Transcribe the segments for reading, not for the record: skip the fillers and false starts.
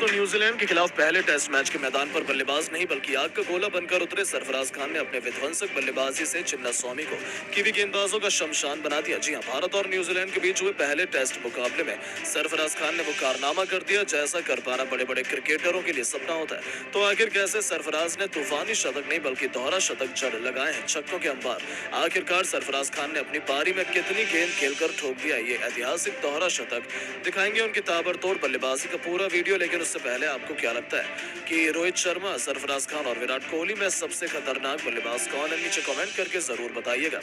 दोस्तों न्यूजीलैंड के खिलाफ पहले टेस्ट मैच के मैदान पर बल्लेबाज नहीं बल्कि आग का गोला बनकर उतरे सरफराज खान ने अपने विध्वंसक बल्लेबाजी से चिन्नास्वामी को कीवी गेंदबाजों का शमशान बना दिया। जी हां, भारत और न्यूजीलैंड के बीच हुए पहले टेस्ट मुकाबले में सरफराज खान ने वो कारनामा कर दिया जैसा कर पाना बड़े बड़े क्रिकेटरों के लिए सपना होता है। तो आखिर कैसे सरफराज ने तूफानी शतक नहीं बल्कि दोहरा शतक जड़ लगाए हैं छक्कों के अंबार। आखिरकार सरफराज खान ने अपनी पारी में कितनी गेंद खेलकर ठोक दिया ये ऐतिहासिक दोहरा शतक। दिखाएंगे उनकी ताबड़तोड़ बल्लेबाजी का पूरा वीडियो, लेकिन उससे पहले आपको क्या लगता है कि रोहित शर्मा, सरफराज खान और विराट कोहली में सबसे खतरनाक बल्लेबाज कौन है? नीचे कमेंट करके जरूर बताइएगा।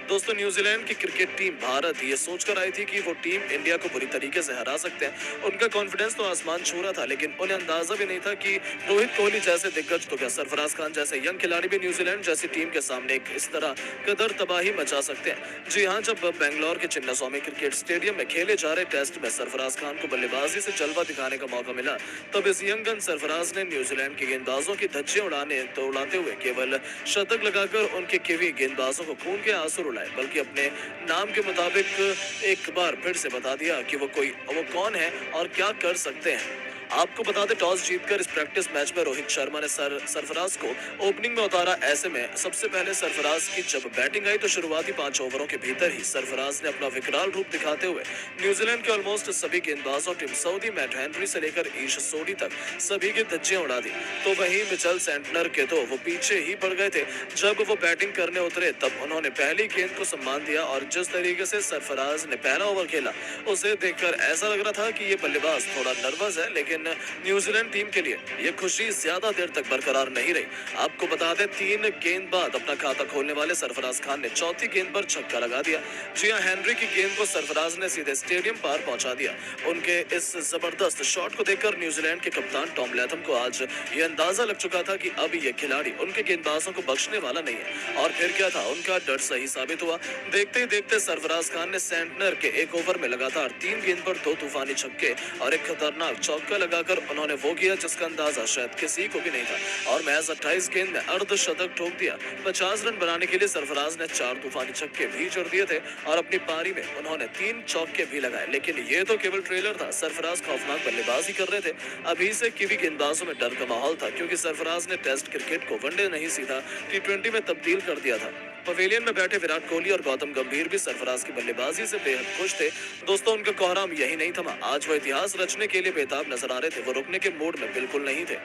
दोस्तों न्यूजीलैंड की क्रिकेट टीम भारत ये सोचकर आई थी कि वो टीम इंडिया को बुरी तरीके से हरा सकते हैं। उनका कॉन्फिडेंस तो आसमान छू रहा था, लेकिन उन्हें अंदाजा भी नहीं था कि रोहित कोहली जैसे दिग्गज तो क्या सरफराज खान जैसे यंग खिलाड़ी भी न्यूजीलैंड जैसी टीम के सामने एक इस तरह कदर तबाही मचा सकते हैं। जी हाँ, जब बेंगलोर के चिन्नास्वामी क्रिकेट स्टेडियम में खेले जा रहे टेस्ट में सरफराज खान को बल्लेबाजी से जलवा दिखाने का मौका मिला, तब इस यंग गन सरफराज ने न्यूजीलैंड के गेंदबाजों की धज्जियां उड़ाते हुए केवल शतक लगाकर उनके कीवी गेंदबाजों को खून के आंसू रुलाए, बल्कि अपने नाम के मुताबिक एक बार फिर से बता दिया कि वो कौन है और क्या कर सकते हैं। आपको बता दें, टॉस जीतकर इस प्रैक्टिस मैच में रोहित शर्मा ने सरफराज को ओपनिंग में उतारा। ऐसे में सबसे पहले सरफराज की जब बैटिंग आई तो शुरुआती 5 ओवरों के भीतर ही सरफराज ने अपना विकराल रूप दिखाते हुए न्यूजीलैंड के ऑलमोस्ट सभी गेंदबाजों, टिम साउदी, मैट हेनरी से लेकर ईश सोडी तक सभी की धज्जियां उड़ा दी। तो वहीं मिचेल सेंटनर के तो वो पीछे ही पड़ गए थे। जब वो बैटिंग करने उतरे तब उन्होंने पहली गेंद को सम्मान दिया और जिस तरीके से सरफराज ने पहला ओवर खेला उसे देखकर ऐसा लग रहा था कि ये बल्लेबाज थोड़ा नर्वस है, लेकिन न्यूजीलैंड टीम के लिए ये खुशी ज्यादा देर तक बरकरार नहीं रही। आपको बता दें, 3 गेंद बाद अपना खाता खोलने वाले सरफराज खान ने चौथी गेंद पर छक्का लगा दिया। जी हां, हेनरी की गेंद को सरफराज ने सीधे स्टेडियम पार पहुंचा दिया। उनके इस जबरदस्त शॉट को देखकर न्यूजीलैंड के कप्तान टॉम लैथम को आज ये अंदाजा लग चुका था कि अब ये खिलाड़ी उनके गेंदबाजों को बख्शने वाला नहीं है। और फिर क्या था, उनका डर सही साबित हुआ। देखते ही देखते सरफराज खान ने सेंटनर के एक ओवर में लगातार 3 गेंद पर 2 तूफानी छक्के और एक खतरनाक चौका लगाकर उन्होंने वो किया जिसका अंदाजा शायद किसी को भी नहीं था, और महज 28 गेंद में अर्धशतक ठोक दिया। 50 रन बनाने के लिए सरफराज ने 4 तूफानी छक्के भी जड़ दिए थे और अपनी पारी में उन्होंने 3 चौके भी लगाए। लेकिन ये तो केवल ट्रेलर था, सरफराज खौफनाक बल्लेबाजी कर रहे थे। अभी से कीवी गेंदबाजों में डर का माहौल था, क्योंकि सरफराज ने टेस्ट क्रिकेट को वनडे नहीं सीधा T20 में तब्दील कर दिया था। पवेलियन में बैठे विराट कोहली और गौतम गंभीर भी सरफराज की बल्लेबाजी से बेहद खुश थे। दोस्तों, उनका कोहराम यही नहीं थमा। आज वो इतिहास रचने के लिए बेताब नजर आ रहे थे। वो रुकने के मूड में बिल्कुल नहीं थे।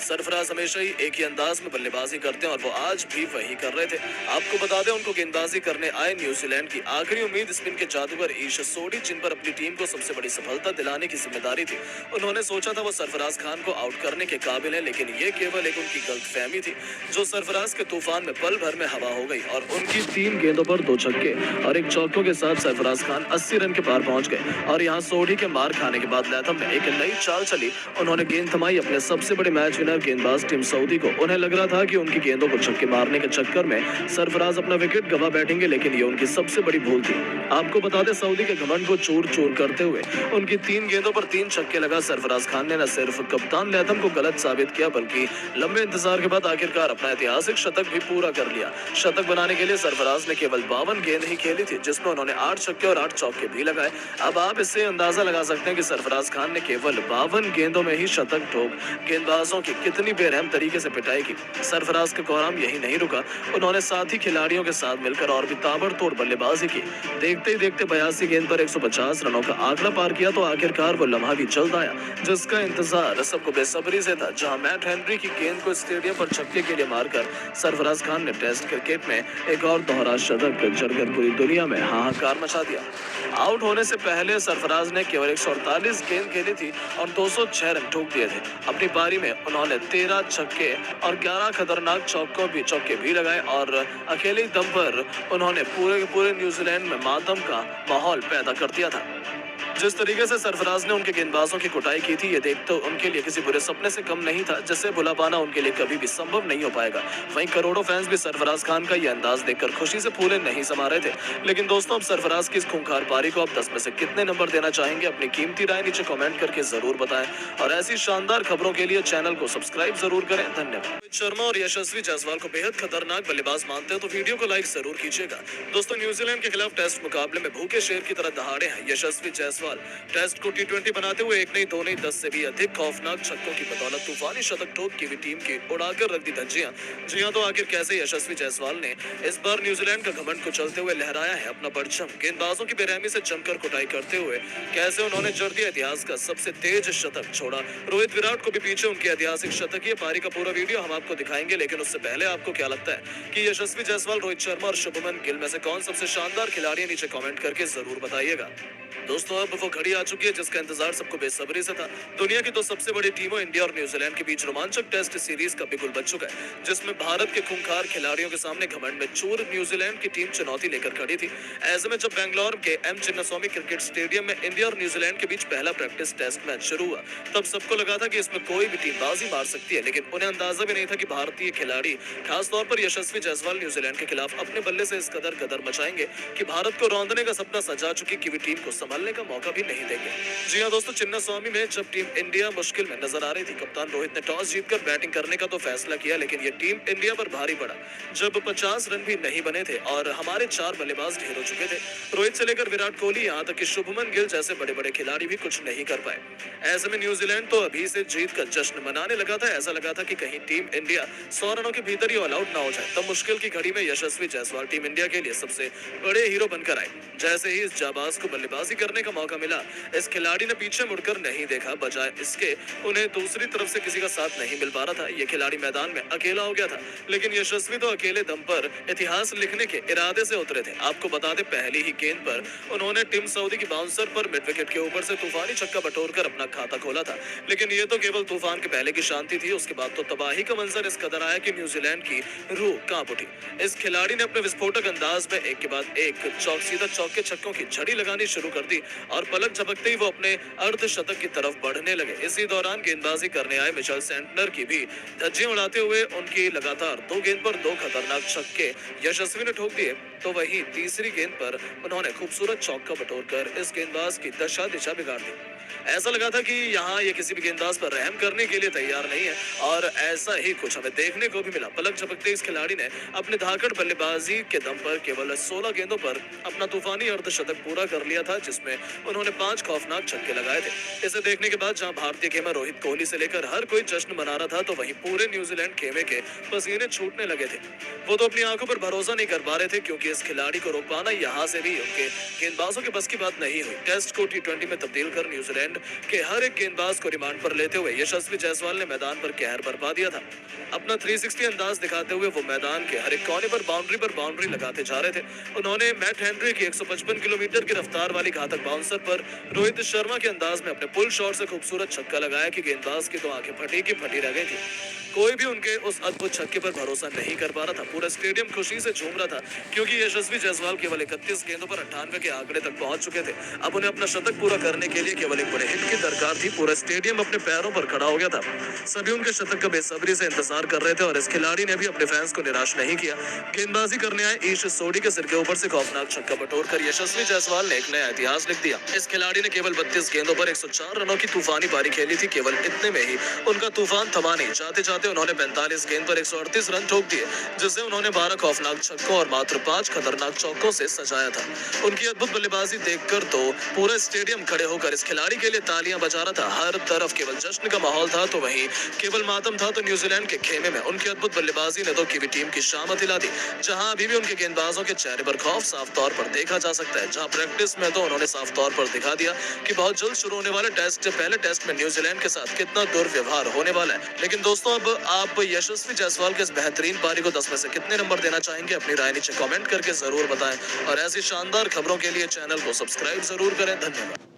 सरफराज हमेशा ही एक ही अंदाज में बल्लेबाजी करते हैं और वो आज भी वही कर रहे थे। आपको बता दें, उनको गेंदबाजी करने आए न्यूजीलैंड की आखिरी उम्मीद स्पिन के जादूगर ईश सोडी, जिन पर अपनी टीम को सबसे बड़ी सफलता दिलाने की जिम्मेदारी थी। उन्होंने सोचा था वो सरफराज खान को आउट करने के काबिल है, लेकिन ये केवल एक उनकी गलतफहमी थी जो सरफराज के तूफान में पल भर में हवा हो गई और उनकी 3 गेंदों पर 2 छक्के और 1 चौकों के साथ सरफराज खान 80 रन के पार पहुंच गए। और यहाँ सोडी के मार खाने के बाद लैथम ने एक नई चाल चली। उन्होंने गेंद थमाई अपने सबसे बड़े मैच विनर गेंदबाज टिम साउदी को। उन्हें लग रहा था कि उनकी गेंदों को छक्के मारने के चक्कर में सरफराज अपना विकेट गवा बैठेंगे, लेकिन ये उनकी सबसे बड़ी भूल थी। आपको बता दें, सऊदी के घमंड को चूर चूर करते हुए उनकी 3 गेंदों पर 3 छक्के लगा सरफराज खान ने न सिर्फ कप्तान लैथम को गलत साबित किया, बल्कि लंबे इंतजार के बाद आखिरकार अपना ऐतिहासिक शतक भी पूरा कर लिया। शतक बनाने के लिए सरफराज ने केवल 52 गेंद ही खेली थी, जिसमें उन्होंने 8 छक्के और 8 चौके भी लगाए। अब आप इससे अंदाजा लगा सकते हैं कि सरफराज खान ने केवल 52 गेंदों में ही शतक ठोक गेंदबाजों की कितनी बेरहम तरीके से पिटाई की। सरफराज का कोहराम यही नहीं रुका, उन्होंने साथी खिलाड़ियों के साथ मिलकर और भी ताबड़तोड़ बल्लेबाजी की। देखते ही देखते 82 गेंद पर 150 रनों का आंकड़ा पार किया। तो आखिरकार वो लम्हा भी जल्द आया जिसका इंतजार सबको बेसब्री से था, जहां मैट हेनरी की गेंद को स्टेडियम पर छक्के के लिए मारकर सरफराज खान ने टेस्ट क्रिकेट में एक और दोहरा शतक जड़कर पूरी दुनिया में हाहाकार मचा दिया। आउट होने से पहले सरफराज ने केवल 148 गेंद खेली थी और 206 रन ठोक दिए थे। अपनी पारी में उन्होंने 13 छक्के और 11 खतरनाक चौके भी लगाए और अकेले दम पर उन्होंने पूरे न्यूजीलैंड में मातम का माहौल पैदा कर दिया था। जिस तरीके से सरफराज ने उनके गेंदबाजों की कुटाई की थी, ये देख तो उनके लिए किसी बुरे सपने से कम नहीं था, जिसे भुला पाना उनके लिए कभी भी संभव नहीं हो पाएगा। वहीं करोड़ों फैंस भी सरफराज खान का ये अंदाज देखकर खुशी से फूले नहीं समा रहे थे। लेकिन दोस्तों, अब सरफराज की इस खूंखार पारी को आप 10 में से कितने नंबर देना चाहेंगे? अपनी कीमती राय नीचे कमेंट करके जरूर बताएं और ऐसी शानदार खबरों के लिए चैनल को सब्सक्राइब जरूर करें। धन्यवाद। रोहित शर्मा और यशस्वी जायसवाल को बेहद खतरनाक बल्लेबाज मानते हैं तो वीडियो को लाइक जरूर कीजिएगा। दोस्तों, न्यूजीलैंड के खिलाफ टेस्ट मुकाबले में भूखे शेर की तरह दहाड़े हैं यशस्वी जायसवाल जायसवाल टेस्ट को T20 बनाते हुए एक नहीं दो नहीं 10 से भी अधिक खौफनाक छक्कों की बदौलत तूफानी शतक ठोक कीवी टीम की उड़ाकर रख दी धज्जियां। जी हां, तो आखिर कैसे यशस्वी जायसवाल ने इस बार न्यूजीलैंड का घमंड कुचलते हुए लहराया है अपना परचम। गेंदबाजों की बेरहमी से जमकर कुटाई करते हुए कैसे उन्होंने जड़ दिया इतिहास का सबसे तेज शतक छोड़ा। रोहित विराट को भी पीछे उनकी ऐतिहासिक शतकीय पारी का पूरा वीडियो हम आपको दिखाएंगे, लेकिन उससे पहले आपको क्या लगता है कि यशस्वी जायसवाल, रोहित शर्मा और शुभमन गिल में से कौन सबसे शानदार खिलाड़ी है? नीचे कमेंट करके जरूर बताइएगा। दोस्तों, अब वो घड़ी आ चुकी है जिसका इंतजार सबको बेसब्री से था। दुनिया की दो सबसे बड़ी टीमों इंडिया और न्यूजीलैंड के बीच रोमांचक टेस्ट सीरीज का बिगुल बज चुका है, जिसमें भारत के खूंखार खिलाड़ियों के सामने घमंड में चूर न्यूजीलैंड की टीम चुनौती लेकर खड़ी थी। ऐसे में जब बेंगलोर के एम चिन्नास्वामी क्रिकेट स्टेडियम में इंडिया और न्यूजीलैंड के बीच पहला प्रैक्टिस टेस्ट मैच शुरू हुआ, तब सबको लगा था कि इसमें कोई भी टीम बाजी मार सकती है, लेकिन उन्हें अंदाजा भी नहीं था कि भारतीय खिलाड़ी, खासतौर पर यशस्वी जायसवाल, न्यूजीलैंड के खिलाफ अपने बल्ले से इस कदर गदर मचाएंगे कि भारत को रौंदने का सपना सजा चुकी कीवी टीम को संभालने का मौका भी नहीं देंगे। जी हां दोस्तों, चिन्नास्वामी में जब टीम इंडिया मुश्किल में नजर आ रही थी, कप्तान रोहित ने टॉस जीतकर बैटिंग करने का तो फैसला किया, लेकिन ये टीम इंडिया पर भारी पड़ा जब 50 रन भी नहीं बने थे और हमारे 4 बल्लेबाज ढेर हो चुके थे। रोहित से लेकर विराट कोहली, यहाँ तक कि शुभमन गिल जैसे बड़े बड़े खिलाड़ी भी कुछ नहीं कर पाए। ऐसे में न्यूजीलैंड तो अभी से जीत का जश्न मनाने लगा था। ऐसा लगा था कि कहीं टीम इंडिया 100 रनों के भीतर ही ऑल आउट ना हो जाए। तब मुश्किल की घड़ी में यशस्वी जायसवाल टीम इंडिया के लिए सबसे बड़े हीरो बनकर आए। जैसे ही इस जाबाज को बल्लेबाजी करने का मौका मिला, इस खिलाड़ी ने पीछे मुड़कर नहीं देखा, बजाय इसके उन्हें दूसरी तरफ से किसी का साथ नहीं मिल पा रहा था। ये खिलाड़ी मैदान में अकेला हो गया था, लेकिन यशस्वी तो अकेले दम पर इतिहास लिखने के इरादे से उतरे थे। आपको बता दें, पहली ही गेंद पर उन्होंने टिम सऊदी की बाउंसर पर मिड विकेट के ऊपर से तूफानी छक्का बटोरकर अपना खाता खोला था। लेकिन ये तो केवल तूफान के पहले की शांति थी। उसके बाद तो तबाही का मंजर इस कदर आया कि न्यूजीलैंड की रूह कांप उठी। इस खिलाड़ी ने अपने विस्फोटक अंदाज में एक के बाद एक सीधा चौके छक्कों की झड़ी लगानी शुरू कर दी और पलक झपकते ही वो अपने अर्धशतक की तरफ बढ़ने लगे। इसी दौरान गेंदबाजी करने आए मिचेल सेंटनर की भी धज्जियां उड़ाते हुए उनकी लगातार 2 गेंद पर 2 खतरनाक छक्के यशस्वी ने ठोक दिए। तो वहीं तीसरी गेंद पर उन्होंने खूबसूरत चौका बटोरकर इस गेंदबाज की दशा दिशा बिगाड़ दी। ऐसा लगा था कि यहाँ ये किसी भी गेंदबाज पर रहम करने के लिए तैयार नहीं है, और ऐसा ही कुछ हमें देखने को भी मिला। पलक झपकते इस खिलाड़ी ने अपने धाकड़ बल्लेबाजी के दम पर केवल 16 गेंदों पर अपना तूफानी अर्धशतक पूरा कर लिया था, जिसमें उन्होंने 5 खौफनाक छक्के लगाए थे। इसे देखने के बाद जहां भारतीय खेमा रोहित कोहली से लेकर हर कोई जश्न मना रहा था, तो वहीं पूरे न्यूजीलैंड खेमे के पसीने छूटने लगे थे। वो तो अपनी आंखों पर भरोसा नहीं कर पा रहे थे, क्योंकि इस खिलाड़ी को रोक पाना यहाँ से भी उनके गेंदबाजों के बस की बात नहीं हुई। टेस्ट को T20 में तब्दील कर न्यूजीलैंड के हर एक गेंदबाज को रिमांड पर लेते हुए यशस्वी जायसवाल ने मैदान पर कहर बरपा दिया था। अपना 360 अंदाज दिखाते हुए वो मैदान के हर एक कोने पर बाउंड्री लगाते जा रहे थे। उन्होंने मैट हेनरी की 155 किलोमीटर की रफ्तार वाली घातक बाउंसर पर रोहित शर्मा के अंदाज में अपने पुल शॉट से खूबसूरत छक्का लगाया कि गेंदबाज की तो आंखें फटी की फटी रह गई थी। कोई भी उनके उस अद्भुत छक्के पर भरोसा नहीं कर पा रहा था। पूरा स्टेडियम खुशी से झूम रहा था, क्योंकि यशस्वी जायसवाल केवल 31 गेंदों पर 98 के आंकड़े तक पहुंच चुके थे। अब उन्हें अपना शतक पूरा करने के लिए केवल एक बड़े हिट की दरकार थी। पूरा स्टेडियम अपने पैरों पर खड़ा हो गया था। सभी उनके शतक का बेसब्री से इंतजार कर रहे थे, और इस खिलाड़ी ने भी अपने फैंस को निराश नहीं किया। गेंदबाजी करने आए ईश सोडी के सिर के ऊपर से खौफनाक छक्का बटोरकर यशस्वी जायसवाल ने एक नया इतिहास लिख दिया। इस खिलाड़ी ने केवल 32 गेंदों पर 104 रनों की तूफानी पारी खेली थी। केवल इतने में ही उनका तूफान थमा नहीं, जाते जाते उन्होंने 45 गेंद पर 138 रन ठोक दिए, जिससे उन्होंने 12 खौफनाक छक्कों और मात्र 5 खतरनाक चौकों से सजाया था। उनकी अद्भुत बल्लेबाजी देखकर तो पूरा स्टेडियम खड़े होकर इस खिलाड़ी के लिए तालियां बजा रहा था। हर तरफ केवल जश्न का माहौल था, तो वहीं केवल मातम था। तो न्यूजीलैंड के खेमे में उनकी अद्भुत बल्लेबाजी ने तो कीवी टीम की शामत हिला दी। जहां अभी भी उनके गेंदबाजों के चेहरे पर खौफ साफ तौर पर देखा जा सकता है। जहां प्रैक्टिस में तो उन्होंने साफ तौर पर दिखा दिया कि बहुत जल्द शुरू होने वाले पहले टेस्ट में न्यूजीलैंड के साथ कितना दुर्व्यवहार होने वाला है। लेकिन दोस्तों, अब आप यशस्वी जायसवाल के इस बेहतरीन पारी को 10 में से कितने नंबर देना चाहेंगे? अपनी राय नीचे कमेंट करके जरूर बताएं, और ऐसी शानदार खबरों के लिए चैनल को सब्सक्राइब जरूर करें। धन्यवाद।